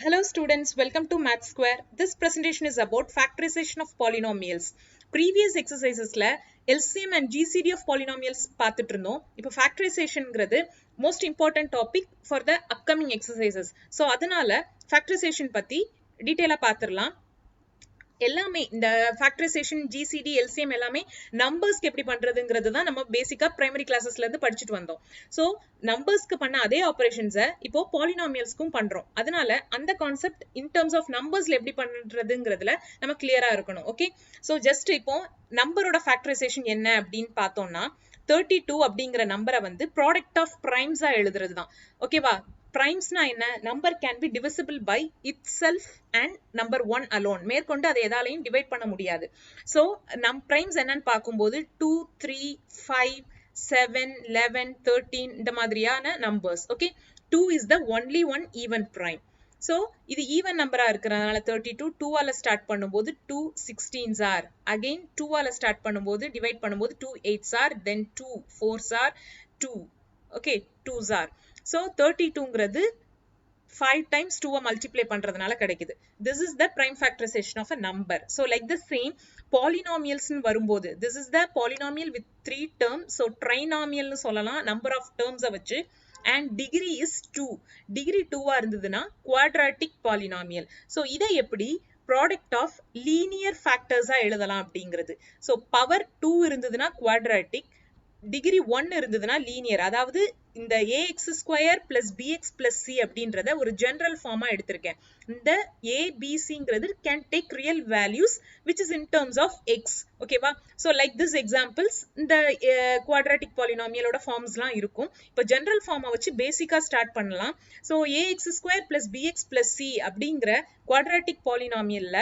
Hello students, welcome to Math Square. This presentation is about factorization of polynomials. Previous exercises la LCM and GCD of polynomials பார்த்துட்டு இருந்தோம். இப்போ factorizationங்கிறது most important topic for the upcoming exercises. So அதனால factorization பத்தி டீடைலா பார்த்துடலாம். எல்லாமே இந்த factorisation GCD LCM எல்லாமே நம்பர்ஸ்க்கு எப்படி பண்றதுங்கிறது தான் நம்ம பேசிக்கா பிரைமரி கிளாஸஸ்ல இருந்து படிச்சுட்டு வந்தோம். ஸோ நம்பர்ஸ்க்கு பண்ண அதே ஆபரேஷன்ஸை இப்போ பாலினாமியல்ஸ்க்கும் பண்றோம். அதனால அந்த கான்செப்ட் இன் டர்ம்ஸ் ஆஃப் நம்பர்ஸ்ல எப்படி பண்றதுங்கிறதுல நம்ம கிளியரா இருக்கணும். ஓகே, ஸோ ஜஸ்ட் இப்போ நம்பரோட ஃபேக்டரைசேஷன் என்ன அப்படின்னு பார்த்தோம்னா 32 அப்படிங்கிற நம்பரை வந்து ப்ராடக்ட் ஆஃப் பிரைம்ஸா எழுதுறது தான். ஓகேவா? பிரைம்ஸ்னா என்ன? Number can be divisible by itself and number 1 alone. மேற்கொண்டு அதை எதாலையும் டிவைட் பண்ண முடியாது. ஸோ நம் பிரைம்ஸ் என்னன்னு பார்க்கும்போது 2, 3, 5, 7, 11, 13 இந்த மாதிரியான numbers. Okay, 2 is the only one even prime. So இது ஈவன் நம்பரா இருக்கிறதுனால 32 2ஆல ஸ்டார்ட் பண்ணும்போது 2 16s ஆர், அகெயின் 2ஆல ஸ்டார்ட் பண்ணும்போது டிவைட் பண்ணும்போது 2 8s are, then 2 4s are, 2 okay 2s are. So 32ங்கிறது 5 times 2 multiply பண்றதுனால கிடைக்குது. This is the prime factorization of a number. So like the same polynomials வரும்போது this is the polynomial with 3 terms. So trinomial சொல்லலாம் number of terms வச்சு, and degree is 2. degree 2 இருந்ததுன்னா quadratic polynomial. So இதை எப்படி product of linear factors எழுதலாம் அப்படிங்கிறது. So power 2 இருந்ததுன்னா quadratic, degree 1 இருந்ததுன்னா லீனியர். அதாவது இந்த ax square plus bx plus c அப்படின்றத ஒரு ஜெனரல் ஃபார்மா எடுத்திருக்கேன். இந்த a b cங்கிறது can take real values which is in terms of x. ஓகேவா? ஸோ லைக் திஸ் எக்ஸாம்பிள்ஸ் இந்த குவாட்ராட்டிக் பாலினாமியலோட ஃபார்ம்ஸ்லாம் இருக்கும். இப்போ ஜெனரல் ஃபார்மை வச்சு பேசிக்கா ஸ்டார்ட் பண்ணலாம். So ax square plus bx plus c அப்படிங்கிற குவாட்ராட்டிக் பாலினாமியல்ல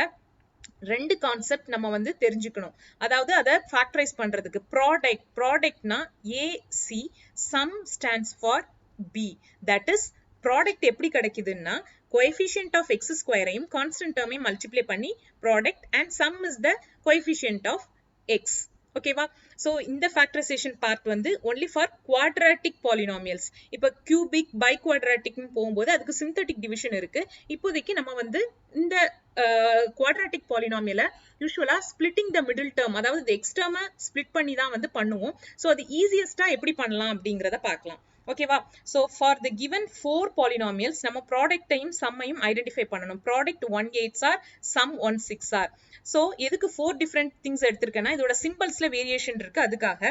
ரெண்டு கான்செப்ட் நம்ம வந்து தெரிஞ்சுக்கணும். அதாவது அதை ஃபேக்டரைஸ் பண்றதுக்கு ப்ராடக்ட்னா AC, sum stands for B. that is product எப்படி கிடைக்குதுன்னா coefficient of x ஸ்கொயரையும் கான்ஸ்டன்ட் டேர்மையும் மல்டிப்ளை பண்ணி product, and sum is the coefficient of x. ஓகேவா? சோ இந்த ஃபேக்டரைசேஷன் பார்ட் வந்து only for quadratic polynomials. இப்போ cubic, biquadratic போகும்போது அதுக்கு சிந்தெடிக் டிவிஷன் இருக்கு. இப்போதைக்கு நம்ம வந்து இந்த குவாட்ராட்டிக் பாலினாமியல யூசுவலா ஸ்பிளிட்டிங் த மிடில் டேர்ம், அதாவது எக்ஸ் டேர்மை ஸ்பிளிட் பண்ணி தான் வந்து பண்ணுவோம். ஸோ அது ஈஸியஸ்டா எப்படி பண்ணலாம் அப்படிங்கிறத பார்க்கலாம். ஓகேவா? So for the given 4 polynomials நம்ம ப்ராடக்டையும் சம்மையும் ஐடென்டிஃபை பண்ணணும். Product 1 8s are, sum 1 6 are. So எதுக்கு 4 டிஃப்ரெண்ட் திங்ஸ் எடுத்திருக்கேன்னா இதோட சிம்பிள்ஸ்ல வேரியேஷன் இருக்கு. அதுக்காக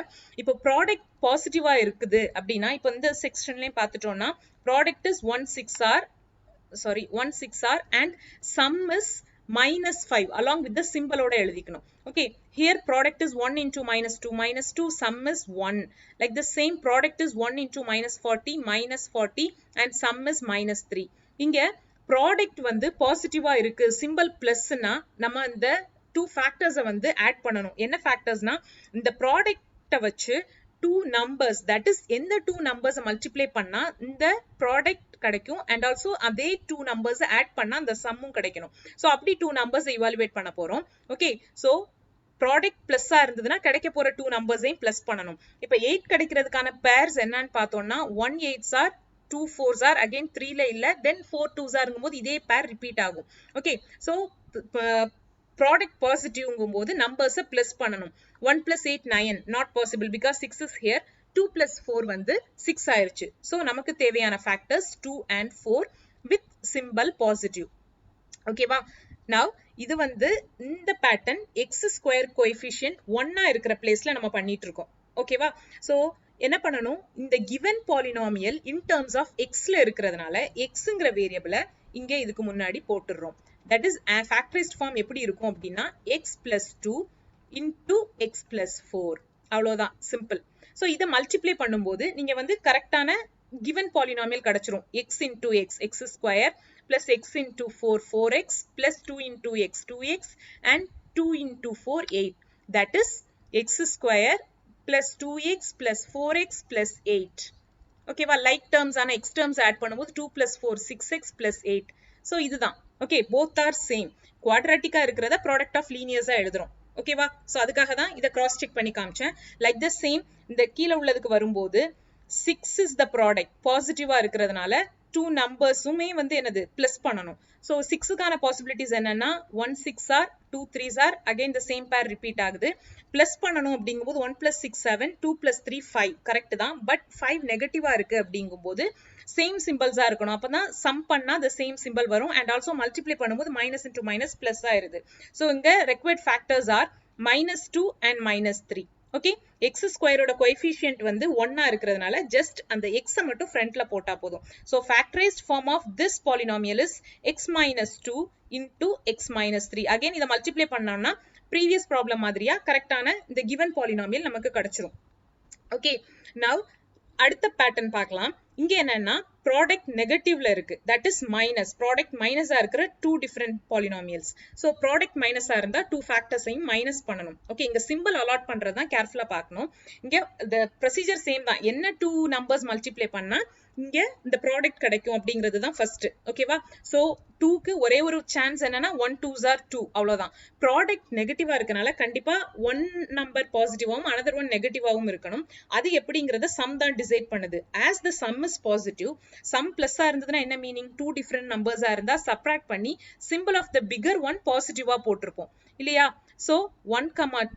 இப்போ ப்ராடக்ட் பாசிட்டிவா இருக்குது அப்படின்னா இப்போ இந்த செக்ஷன்லயும் பார்த்துட்டோம்னா product is 1 6 r and sum is -5 along with the symbol ஓட எழுதிக்கணும். Okay, here product is 1 into -2, sum is 1. Like the same product is 1 into -40 and sum is -3. இங்க product வந்து பாசிட்டிவா இருக்கு, symbol plusனா நம்ம இந்த 2 factors வந்து add பண்ணணும். என்ன factorsனா இந்த product வச்சு 2 numbers, that is எந்த 2 numbers multiply பண்ணா இந்த product கிடைக்கும், and also அதே 2 numbers add பண்ணா அந்த சம்மும் கிடைக்கணும். சோ அப்படி 2 numbers evaluate பண்ண போறோம். ஓகே, சோ ப்ராடக்ட் பிளஸ்ஸா இருந்ததுன்னா கிடைக்க போற 2 நம்பர்ஸையும் பிளஸ் பண்ணணும். இப்போ 8 கிடைக்கிறதுக்கான பேர்ஸ் என்னன்னு பார்த்தோம்னா 1 8s R, 2 4s R, again 3ல இல்ல, தென் 4 2s ஆருங்கும்போது இதே பேர் ரிப்பீட் ஆகும். ஓகே, சோ ப்ராடக்ட் பாசிட்டிவ்ங்கும்போது நம்பர்ஸை பிளஸ் பண்ணணும். 1 plus 8 9, not possible because 6 is here. 2 plus 4 வந்து 6 ஆயிருச்சு. ஸோ நமக்கு தேவையான factors 2 and 4 with symbol positive. ஓகேவா? நவ் இது வந்து இந்த பேட்டர்ன் எக்ஸ் ஸ்கொயர் கோஎஃபிஷியன்ட் 1 இருக்கிற பிளேஸ்ல நம்ம பண்ணிட்டு இருக்கோம். ஓகேவா? ஸோ என்ன பண்ணணும், இந்த given polynomial in terms of எக்ஸ்ல இருக்கிறதுனால எக்ஸ்ங்கிற வேரியபிளை இங்க இதுக்கு முன்னாடி போட்டுடுறோம். தட் இஸ் ஃபேக்டரைஸ்ட் ஃபார்ம் எப்படி இருக்கும் அப்படின்னா x plus 2 into x plus 4. அவ்வளவுதான், சிம்பிள். சோ இதை மல்டிப்ளை பண்ணும்போது நீங்க வந்து கரெக்டான given polynomial கிடைச்சிரும். x into x, x square plus x into 4, 4x plus 2 into x, 2x and 2 into 4, 8. That is x square plus 2x plus 4x plus 8. ஓகேவா? Like terms ஆன x terms add பண்ணும்போது 2 plus 4, 6x plus 8. So இதுதான். Okay, both are same. குவாட்ராட்டிக்கா இருக்கிறத product of லீனியர்ஸா எழுதுறோம். ஓகேவா? So அதுக்காக தான் இத கிராஸ் செக் பண்ணி காமிச்சேன். லைக் தி சேம் இந்த கீழ உள்ளதுக்கு வரும்போது 6 is the product பாசிட்டிவா இருக்கிறதுனால two நம்பர்ஸுமே வந்து என்னது பிளஸ் பண்ணணும். ஸோ 6க்கான பாசிபிலிட்டிஸ் என்னன்னா 1 6 are 2 3s are again the same pair repeat ஆகுது. பிளஸ் பண்ணணும் அப்படிங்கும்போது 1 + 6 7 2 + 3 5 கரெக்ட் தான். பட் 5 நெகட்டிவா இருக்கு அப்படிங்கும்போது சேம் சிம்பிள்ஸா இருக்கணும். அப்பதான் சம் பண்ணா the சேம் சிம்பிள் வரும். அண்ட் ஆல்சோ மல்டிப்ளை பண்ணும்போது மைனஸ் இன்டூ மைனஸ் பிளஸ் ஆயிருது. ஸோ இங்க required factors are -2 and -3. Okay, x ஸ்கொயரோட கோஎஃபிஷியன்ட் வந்து 1 இருக்கிறதுனால ஜஸ்ட் அந்த x மட்டும் ஃப்ரண்ட்ல போட்டா போதும். So factorised form of this polynomial is x - 2 into x - 3. Again இதை மல்டிப்ளை பண்ணோம்னா ப்ரீவியஸ் ப்ராப்ளம் மாதிரியா கரெக்டான இந்த கிவன் பாலினாமியல் நமக்கு கிடைச்சிரும். ஓகே, நவ் அடுத்த பேட்டர்ன் பார்க்கலாம். இங்க என்னன்னா ப்ராடக்ட் நெகட்டிவ்ல இருக்கு, தட் இஸ் மைனஸ். ப்ராடக்ட் மைனஸா இருக்கிற two different polynomials. So product மைனஸா இருந்தா டூ ஃபேக்டர்ஸையும் மைனஸ் பண்ணணும். ஓகே, இங்க சிம்பிள் அலாட் பண்றது தான் கேர்ஃபுல்லா பார்க்கணும். இங்க இந்த ப்ரொசீஜர் சேம் தான். என்ன டூ நம்பர்ஸ் மல்டிப்ளை பண்ணா இங்க இந்த ப்ராடக்ட் கிடைக்கும் அப்படிங்கிறது தான் ஃபர்ஸ்ட். ஓகேவா? ஸோ 2க்கு ஒரே ஒரு சான்ஸ் என்னன்னா 1 2s are 2 அவ்வளவுதான். ப்ராடக்ட் நெகட்டிவா இருக்கனால கண்டிப்பா ஒன் நம்பர் பாசிட்டிவாவும் அனதர் ஒன் நெகட்டிவாவும் இருக்கணும். அது எப்படிங்கறத சம் தான் டிசைட் பண்ணுது. As the sum is positive, sum பிளஸ்ஸா இருந்ததுன்னா என்ன மீனிங்? டூ டிஃபரெண்ட் நம்பர்ஸா இருந்தா சப்ராக்ட் பண்ணி simple of the bigger one பாசிட்டிவா போட்டிருப்போம் இல்லையா? ஸோ 1,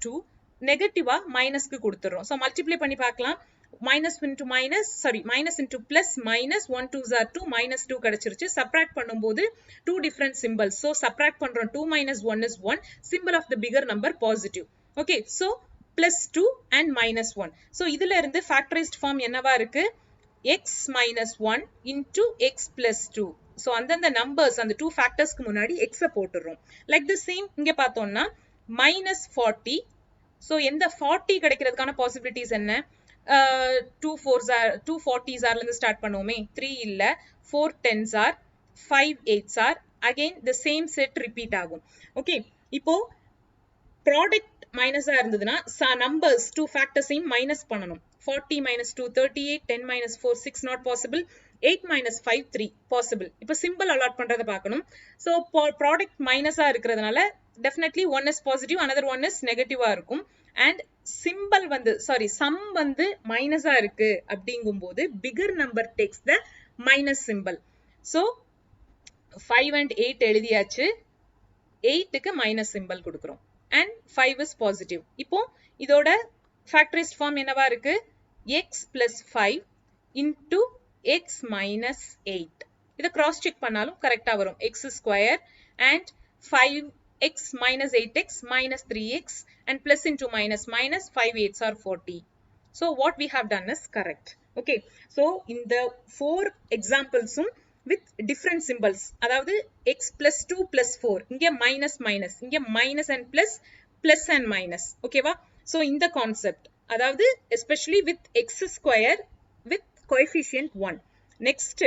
2 நெகட்டிவா மைனஸ்க்கு கொடுத்துறோம். ஸோ மல்டிப்ளை பண்ணி பார்க்கலாம். minus into plus minus 1 2s are 2 minus 2 கிடைச்சிருச்சு. சப்ராக்ட் பண்ணும்போது two different symbols. So subtract பண்றோம். 2 minus 1 is 1. symbol of the bigger number positive. Okay, so plus 2 and minus 1. So இதுல இருந்து factorized form என்னவா இருக்கு? x minus 1 into x plus 2. So அந்தந்த numbers அந்த two factorsக்கு முன்னாடி x போட்டுறோம். Like the same இங்க பார்த்தோம்னா minus 40. So எந்த 40 கிடைக்கிறதுக்கான possibilities என்ன? 2 40s are இருந்து ஸ்டார்ட் பண்ணுவோமே. 3 இல்ல, 4 10s are, 5 8s are. again the same set repeat ஆகும். ஓகே, இப்போ ப்ராடக்ட் மைனஸா இருந்ததுன்னா நம்பர்ஸ் டூ ஃபேக்டர்ஸையும் மைனஸ் பண்ணணும். 40 minus 2 38, 10 minus 4 6 not possible, 8 minus 5 3 possible. இப்போ சிம்பிள் அலாட் பண்றத பார்க்கணும். ஸோ ப்ராடக்ட் மைனஸா இருக்கிறதுனால definitely one is positive, another one is negative-ஆ இருக்கும். and symbol வந்து சம் வந்து மைனஸா இருக்கு அப்படிங்கும்போது bigger number takes the minus symbol. so 5 and 8 எழுதியாச்சு. 8க்கு மைனஸ் சிம்பிள் கொடுக்கிறோம் and 5 is positive. இப்போ இதோட factorized form என்னவா இருக்கு? x plus 5 into x minus 8. இதை cross check பண்ணாலும் கரெக்டா வரும். x square and 5x minus 8x minus 3x and plus into minus 5 8s are 40. So what we have done is correct. Okay, so in the four examples with different symbols, அதாவது x plus 2 plus 4, இங்க minus minus, இங்க minus and plus, plus and minus. ஓகேவா? so இந்த concept, அதாவது especially with x square with coefficient 1. next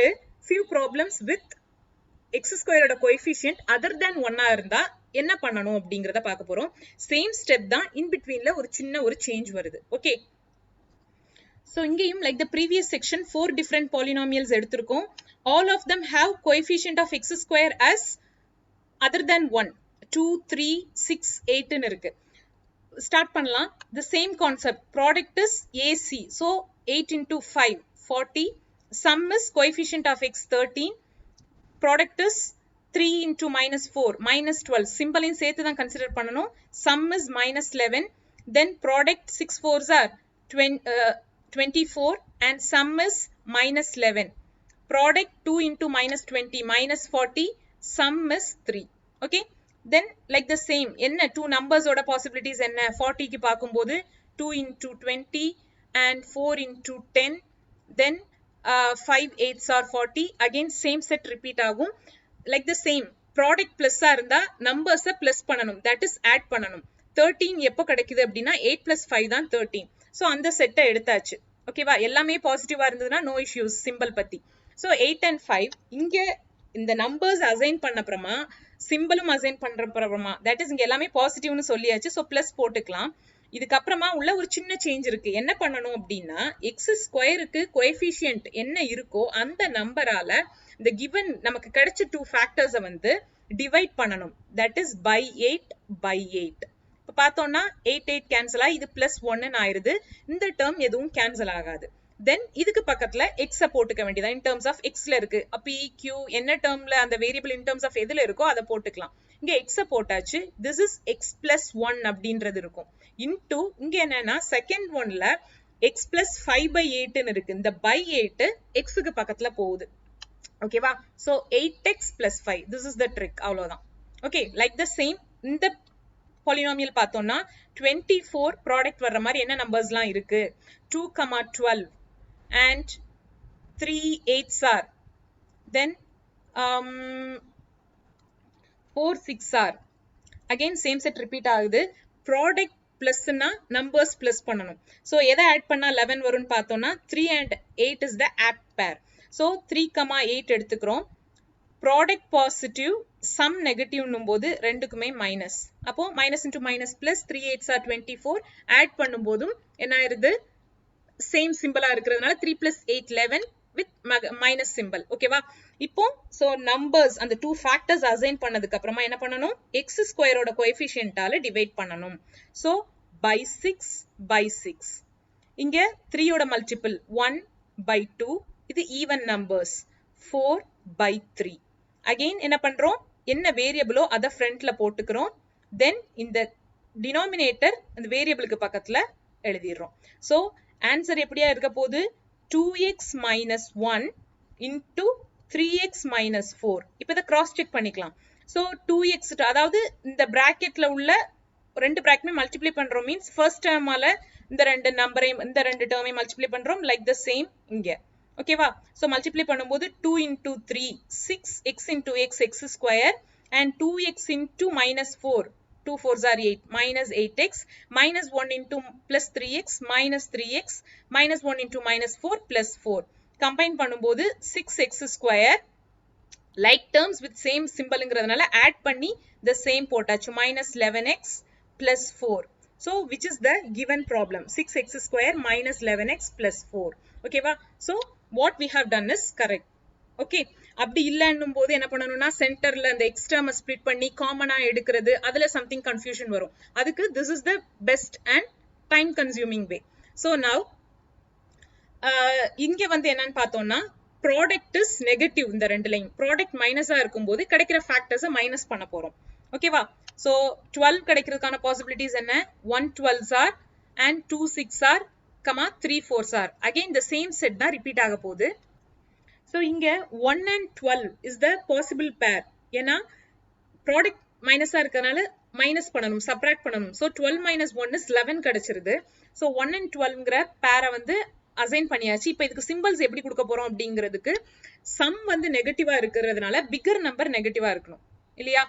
few problems with x square ஓட coefficient other than 1 இருந்தா என்ன பண்ணணும் அப்படிங்கறத பார்க்க போறோம். சேம் ஸ்டெப் தான், in betweenல ஒரு சின்ன ஒரு சேஞ்ச் வருது. ஓகே, so இங்கேயும் like the previous section 4 different polynomials எடுத்திருக்கோம். all of them have coefficient of x square as other than 1, 2 3 6 8 ன்னு இருக்கு. ஸ்டார்ட் பண்ணலாம். the same concept, product is AC, so 8 into 5 40, sum is coefficient of x 13, product is 3 into minus 4 minus 12, symbol in சேர்த்து தான் consider பண்ணணும். sum is minus 11, then product 6 4s are 24 and sum is minus 11, product 2 into minus 20 minus 40, sum is 3. okay, then like the same என்ன two numbers ஓட possibilities என்ன? 40 க்கு பார்க்கும்போது 2 into 20 and 4 into 10, then 5 8s are 40. again same set repeat ஆகும். like the same product plus இருந்தா numbers plus பண்ணணும், that is add பண்ணணும். 13 எப்போ கிடைக்குது அப்படின்னா 8 plus 5 தான் 13. so அந்த செட்டை எடுத்தாச்சு. ஓகேவா? எல்லாமே பாசிட்டிவா இருந்ததுன்னா no issues சிம்பிள் பத்தி. so 8 and 5 இங்க இந்த நம்பர்ஸ் அசைன் பண்ணப்புறமா சிம்பிளும் அசைன் பண்றப்புறமா, that is இங்க எல்லாமே பாசிட்டிவ்னு சொல்லியாச்சு. so பிளஸ் போட்டுக்கலாம். இதுக்கப்புறமா உள்ள ஒரு சின்ன சேஞ்ச் இருக்கு. என்ன பண்ணணும் அப்படின்னா x ஸ்கொயருக்கு கோஎஃபிஷியன்ட் என்ன இருக்கோ அந்த நம்பரால இந்த given நமக்கு கிடைச்ச two factors வந்து டிவைட் பண்ணணும். that is by 8 by 8. இப்போ பார்த்தோம்னா 8 8 கேன்சல் ஆகி இது plus 1 ஆயிருது. இந்த டேர்ம் எதுவும் கேன்சல் ஆகாது. தென் இதுக்கு பக்கத்துல எக்ஸ போட்டுக்க வேண்டியதான் இன் டர்ம்ஸ் ஆஃப் எக்ஸ்ல இருக்கு பி கியூ என்ன டேர்ம்ல அந்த வேரியபிள் இன் டர்ம்ஸ் ஆஃப் எதுல இருக்கோ அதை போட்டுக்கலாம் இங்க எக்ஸ போட்டாச்சு திஸ் இஸ் எக்ஸ் பிளஸ் 1 அப்படின்றது இருக்கும் இன்டூ இங்க என்னன்னா செகண்ட் ஒன்ல எக்ஸ் பிளஸ் 5/8 இருக்கு இந்த பை 8 எக்ஸுக்கு பக்கத்துல போகுது ஓகேவா so 8x plus 5 this is the trick அவ்வளவுதான் ஓகே லைக் த சேம் இந்த பாலினாமியல் பார்த்தோம்னா 24 ப்ராடக்ட் வர்ற மாதிரி என்ன நம்பர்ஸ்லாம் இருக்கு 2, 12 and 3 8s are then 4 6 are again same set repeat ஆகுது ப்ராடக்ட் பிளஸ்னா நம்பர்ஸ் பிளஸ் பண்ணணும் சோ எதை ஆட் பண்ணா 11 வரும்னு பார்த்தோம்னா 3 and 8 is the apt pair so 3, 8 எடுத்துக்கிறோம் ப்ராடக்ட் பாசிட்டிவ் சம் நெகட்டிவ்னும் போது ரெண்டுக்குமே மைனஸ் அப்போ minus into minus plus 3 8s are 24 add பண்ணும்போதும் என்ன ஆயிருது சேம் சிம்பிளா இருக்கிறதுனால 3 plus 8 11 with மைனஸ் சிம்பிள் ஓகேவா இப்போ சோ நம்பர்ஸ் அந்த 2 ஃபேக்டர்ஸ் அசைன் பண்ணதுக்கு அப்புறமா என்ன பண்ணனும் x ஸ்கொயரோட கோஎஃபிஷியன்ட்டால டிவைட் பண்ணனும் சோ by 6 இங்க 3 ஓட மல்டிபிள் 1/2 இது ஈவன் நம்பர்ஸ் 4/3 அகைன் என்ன பண்றோம் என்ன வேரியபிளோ அத ஃப்ரண்ட்ல போட்டுக்கிறோம் தென் இந்த டினாமினேட்டர் அந்த வேரியபிளுக்கு பக்கத்துல எழுதிடுறோம் சோ ஆன்சர் எப்படியா இருக்க போகுது 2x minus 1 into 3x minus 4 இப்போ இத கிராஸ் செக் பண்ணிக்கலாம் சோ 2x அதாவது இந்த பிராக்கெட்ல உள்ள ரெண்டு பிராக்கெட்மே மல்டிப்ளை பண்றோம் மீன்ஸ் ஃபர்ஸ்ட் டேர்மால இந்த ரெண்டு நம்பரையும் இந்த ரெண்டு டேர்மையும் மல்டிப்ளை பண்றோம் லைக் த சேம் இங்க ஓகேவா சோ மல்டிப்ளை பண்ணும்போது 2 into 3 6x into x x square and 2x into minus 4 2 4s are 8 minus 8x minus 1 into plus 3x minus 3x minus 1 into minus 4 plus 4 combine பண்ணும்போது 6x square like terms with same symbolங்கிறதுனால add பண்ணி the same போட்டாச்சு minus 11x plus 4 so which is the given problem 6x square minus 11x plus 4 ஓகேவா so what we have done is correct okay அப்படி இல்லன்னும் போது என்ன பண்ணனும்னா சென்டர்ல அந்த எக்ஸ்ட்ரீமை split பண்ணி காமனா எடுக்கிறது அதுல something confusion வரும் அதுக்கு this is the best and time consuming way so now இங்க வந்து என்னன்னு பார்த்தோம்னா ப்ராடக்ட் இஸ் நெகட்டிவ் இந்த ரெண்டுலயும் ப்ராடக்ட் மைனஸா இருக்கும்போது கிடைக்கிற ஃபேக்டர்ஸை மைனஸ் பண்ண போறோம் ஓகேவா சோ 12 கிடைக்கிறதுக்கான பாசிபிலிட்டிஸ் என்ன 1 12s are and 2 6 are 3 4s are again the same set தான் ரிப்பீட் ஆக போகுது so இங்க 1 and 12 is the possible pair ஏனா ப்ராடக்ட் மைனஸா இருக்கறனால மைனஸ் பண்ணனும் சப்ட்ராக்ட் பண்ணனும் so 12 minus 1 is 11 கிடைச்சிருது so 1 and 12ங்கற பேரை வந்து அசைன் பண்ணியாச்சு இப்போ இதுக்கு சிம்பல்ஸ் எப்படி கொடுக்க போறோம் அப்படிங்கிறதுக்கு சம் வந்து நெகட்டிவா இருக்கிறதுனால பிகர் நம்பர் நெகட்டிவா இருக்கணும் இல்லையா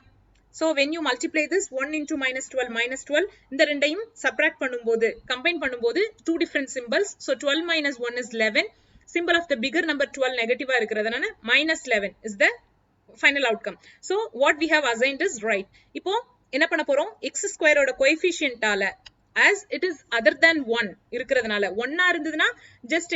so when you multiply this 1 into minus 12 இந்த ரெண்டையும் சப்ட்ராக்ட் பண்ணும்போது கம்பைன் பண்ணும்போது two different symbols so 12 minus 1 is 11 symbol of the bigger number 12 நெகட்டிவா இருக்கிறதுனால minus 11 is the final outcome so what we have assigned is right இப்போ என்ன பண்ண போறோம் x square ஓட கோஎஃபிஷியன்ட்டால as it is other than 1 இருக்கிறதுனால 1 இருந்ததுனா just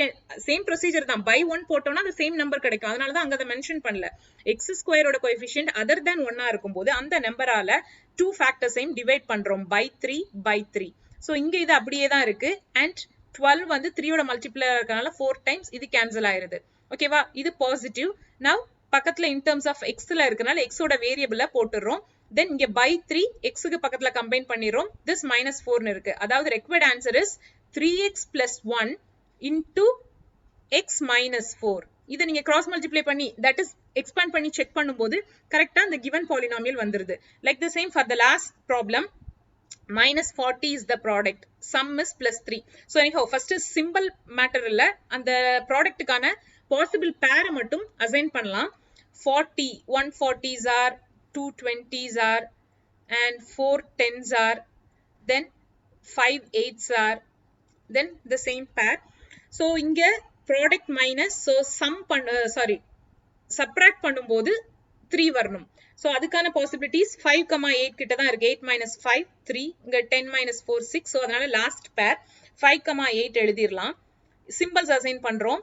same procedure தான் by 1 போட்டோம்னா the same number கிடைக்கும் அதனால தான் அங்க அத மென்ஷன் பண்ணல x ஸ்கொயர் ஓட கோஎஃபிஷியன்ட் other than 1 இருக்கும்போது அந்த நம்பரால 2 ஃபேக்டர்ஸையும் டிவைட் பண்றோம் by 3 so இங்க இது அப்படியே தான் இருக்கு and 12 வந்து 3 ஓட மல்டிப்ளை இருக்கனால 4 டைம்ஸ் இது கேன்சல் ஆயிருது ஓகேவா இது பாசிட்டிவ் now பக்கத்துல in terms of x ல இருக்கனால x ஓட வேரியபிள போட்டுறோம் then இங்க by 3 x க்கு பக்கத்துல கம்பைன் பண்ணிரோம் this minus 4 னு இருக்கு அதாவது required answer is 3x plus 1 into x minus 4 இத நீங்க cross multiply பண்ணி that is expand பண்ணி செக் பண்ணும்போது கரெக்ட்டா அந்த given polynomial வந்துருது like the same for the last problem minus 40 is the product sum is plus 3 so anyhow first is symbol matter இல்ல அந்த ப்ராடக்ட்டுக்கான possible pair மட்டும் assign பண்ணலாம் 40 140s are 2 20s are and 4 10s are then 5 8s are then the same pair so இங்க product minus so sum subtract பண்ணும்போது 3 வரணும் so அதுக்கான possibilities 5 8 கிட்ட தான் இருக்கு 8 minus 5 3 இங்க 10 minus 4 6 so அதனால last pair 5 8 எழுதிரலாம் symbols assign பண்றோம்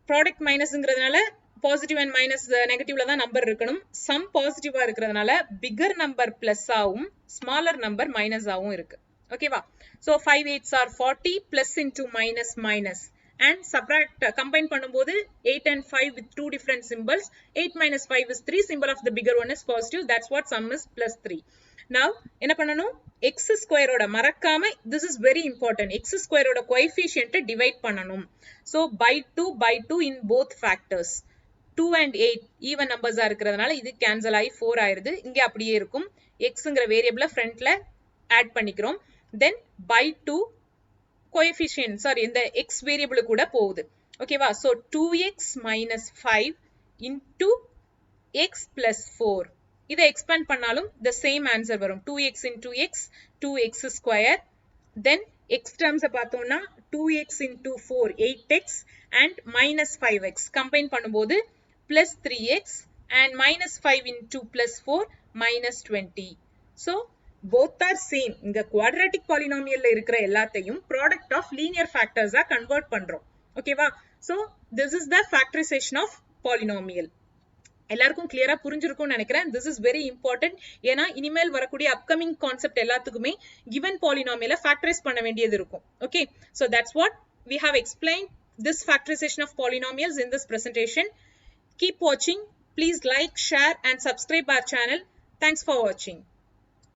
product minusங்கிறதுனால பாசிட்டிவ் and மைனஸ் நெகட்டிவ்ல தான் நம்பர் இருக்கணும் சம் பாசிட்டிவா இருக்கிறதுனால பிகர் நம்பர் பிளஸ் ஆவும் ஸ்மாலர் நம்பர் மைனஸ் ஆவும் இருக்கு ஓகேவா so 5 8s are 40 plus into minus minus and subtract combine பண்ணும்போது 8 and 5 with two different symbols. 8 minus 5 is 3. Symbol of the bigger one is positive. That's what sum is plus 3. Now என்ன பண்ணனும், x square ஓட மறக்காம, this is very important, x square ஓட coefficient divide பண்ணனும். So by 2 in both factors. 2 and 8 even numbers இருக்கிறதுனால இது cancel ஆகி 4 ஆயிருது. இங்க அப்படியே இருக்கும். xங்கிற வேரியபிள ஃப்ரண்ட்ல ஆட் பண்ணிக்கிறோம். then by 2 coefficient, sorry, இந்த x variable கூட போகுது. ஓகேவா? so 2x minus 5 into x plus 4. இதை expand பண்ணாலும் the same answer வரும். 2x into x, 2x square. then x terms பார்த்தோம்னா 2x into 4, 8x and minus 5x. combine பண்ணும்போது plus 3x and minus 5 into plus 4 minus 20. so both are same. இங்க quadratic polynomialல இருக்கிற எல்லாத்தையும் product of linear factors convert பண்றோம். ஓகேவா? so this is the factorization of polynomial. எல்லாருக்கும் கிளியரா புரிஞ்சிருக்கும்னு நினைக்கிறேன். this is very important. ஏன்னா இனிமேல் வரக்கூடிய upcoming concept எல்லாத்துக்குமே given polynomial factorize பண்ண வேண்டியது இருக்கும். okay, so that's what we have explained this factorization of polynomials in this presentation. Keep watching. Please like, share and subscribe our channel. Thanks for watching.